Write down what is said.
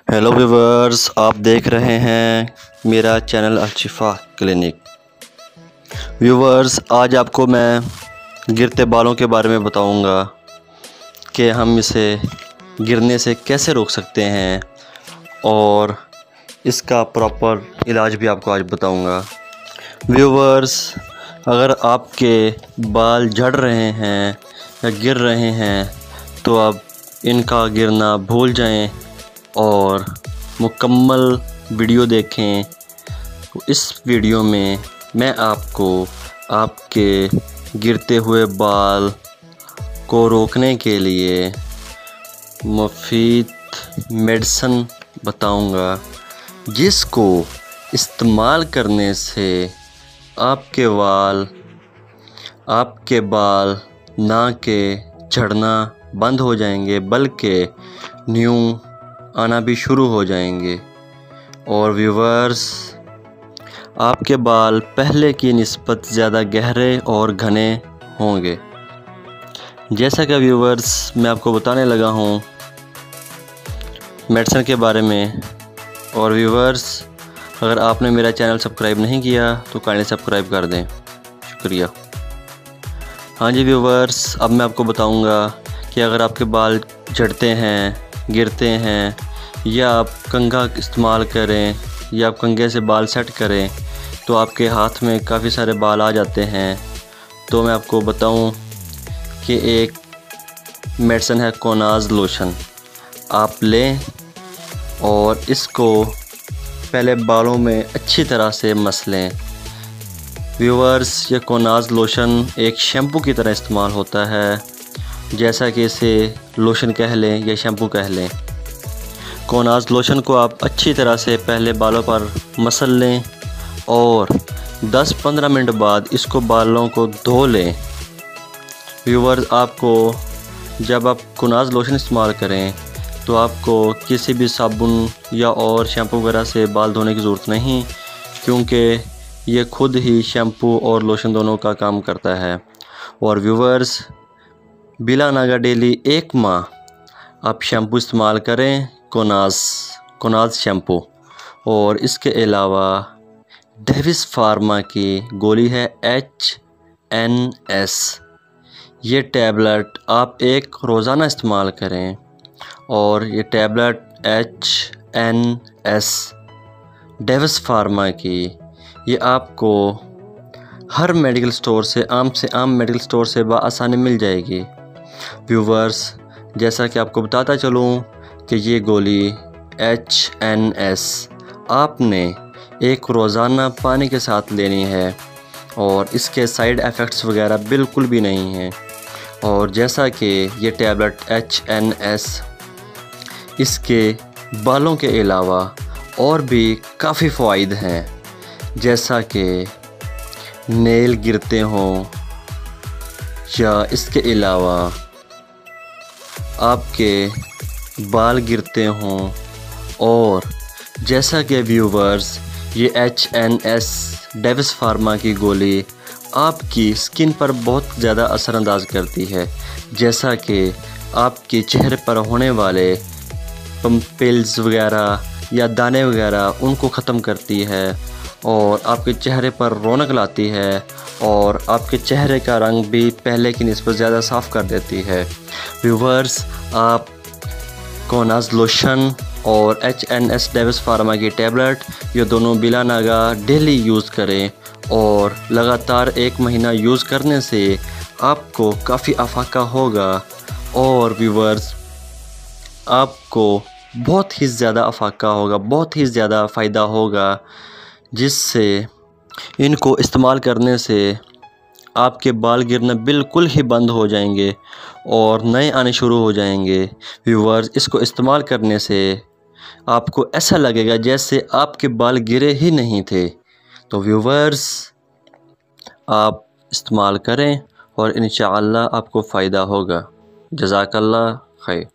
Hello viewers, आप देख रहे हैं मेरा चैनल अलशिफा क्लिनिक। व्यूवर्स, आज आपको मैं गिरते बालों के बारे में बताऊंगा कि हम इसे गिरने से कैसे रोक सकते हैं और इसका प्रॉपर इलाज भी आपको आज बताऊंगा। व्यूवर्स, अगर आपके बाल झड़ रहे हैं या गिर रहे हैं तो आप इनका गिरना भूल जाएं और मुकम्मल वीडियो देखें। तो इस वीडियो में मैं आपको आपके गिरते हुए बाल को रोकने के लिए मुफीद मेडिसिन बताऊंगा, जिसको इस्तेमाल करने से आपके बाल ना के झड़ना बंद हो जाएंगे बल्कि न्यू आना भी शुरू हो जाएंगे। और व्यूवर्स, आपके बाल पहले की निस्बत ज़्यादा गहरे और घने होंगे। जैसा कि व्यूवर्स मैं आपको बताने लगा हूँ मेडिसिन के बारे में। और व्यूवर्स, अगर आपने मेरा चैनल सब्सक्राइब नहीं किया तो काइंडली सब्सक्राइब कर दें, शुक्रिया। हाँ जी व्यूवर्स, अब मैं आपको बताऊँगा कि अगर आपके बाल झड़ते हैं, गिरते हैं या आप कंघा इस्तेमाल करें या आप कंघे से बाल सेट करें तो आपके हाथ में काफ़ी सारे बाल आ जाते हैं, तो मैं आपको बताऊं कि एक मेडिसिन है कोनाज लोशन। आप लें और इसको पहले बालों में अच्छी तरह से मसलें। व्यूवर्स, ये कोनाज लोशन एक शैम्पू की तरह इस्तेमाल होता है, जैसा कि इसे लोशन कह लें या शैम्पू कह लें। कोनाज लोशन को आप अच्छी तरह से पहले बालों पर मसल लें और 10-15 मिनट बाद इसको बालों को धो लें। व्यूवर्स, आपको जब आप कोनाज लोशन इस्तेमाल करें तो आपको किसी भी साबुन या और शैम्पू वगैरह से बाल धोने की ज़रूरत नहीं, क्योंकि ये खुद ही शैम्पू और लोशन दोनों का काम करता है। और व्यूवर्स, बिला नागा डेली 1 माह आप शैम्पू इस्तेमाल करें, कोनाज शैम्पू। और इसके अलावा डेविस फार्मा की गोली है HNS। ये टैबलेट आप एक रोज़ाना इस्तेमाल करें। और ये टैबलेट HNS डेविस फार्मा की ये आपको हर मेडिकल स्टोर से आम मेडिकल स्टोर से बआसानी मिल जाएगी। व्यूवर्स, जैसा कि आपको बताता चलूँ कि ये गोली HNS आपने एक रोज़ाना पानी के साथ लेनी है और इसके साइड इफ़ेक्ट्स वगैरह बिल्कुल भी नहीं हैं। और जैसा कि ये टैबलेट HNS इसके बालों के अलावा और भी काफ़ी फ़वाइद हैं, जैसा कि नेल गिरते हों या इसके अलावा आपके बाल गिरते हों। और जैसा कि व्यूवर्स, ये HNS डेविस फार्मा की गोली आपकी स्किन पर बहुत ज़्यादा असरअंदाज करती है, जैसा कि आपके चेहरे पर होने वाले पिंपल्स वगैरह या दाने वगैरह उनको ख़त्म करती है और आपके चेहरे पर रौनक लाती है और आपके चेहरे का रंग भी पहले की निस्बत ज़्यादा साफ़ कर देती है। व्यूवर्स, आप कोनाज लोशन और HNS डेविस फार्मा की टैबलेट ये दोनों बिला नागा डेली यूज़ करें और लगातार 1 महीना यूज़ करने से आपको काफ़ी अफाका होगा। और व्यूवर्स, आपको बहुत ही ज़्यादा अफाका होगा, बहुत ही ज़्यादा फ़ायदा होगा, जिससे इनको इस्तेमाल करने से आपके बाल गिरना बिल्कुल ही बंद हो जाएंगे और नए आने शुरू हो जाएंगे। व्यूवर्स, इसको इस्तेमाल करने से आपको ऐसा लगेगा जैसे आपके बाल गिरे ही नहीं थे। तो व्यूवर्स, आप इस्तेमाल करें और इंशाअल्लाह आपको फ़ायदा होगा। जज़ाकल्लाह खैर।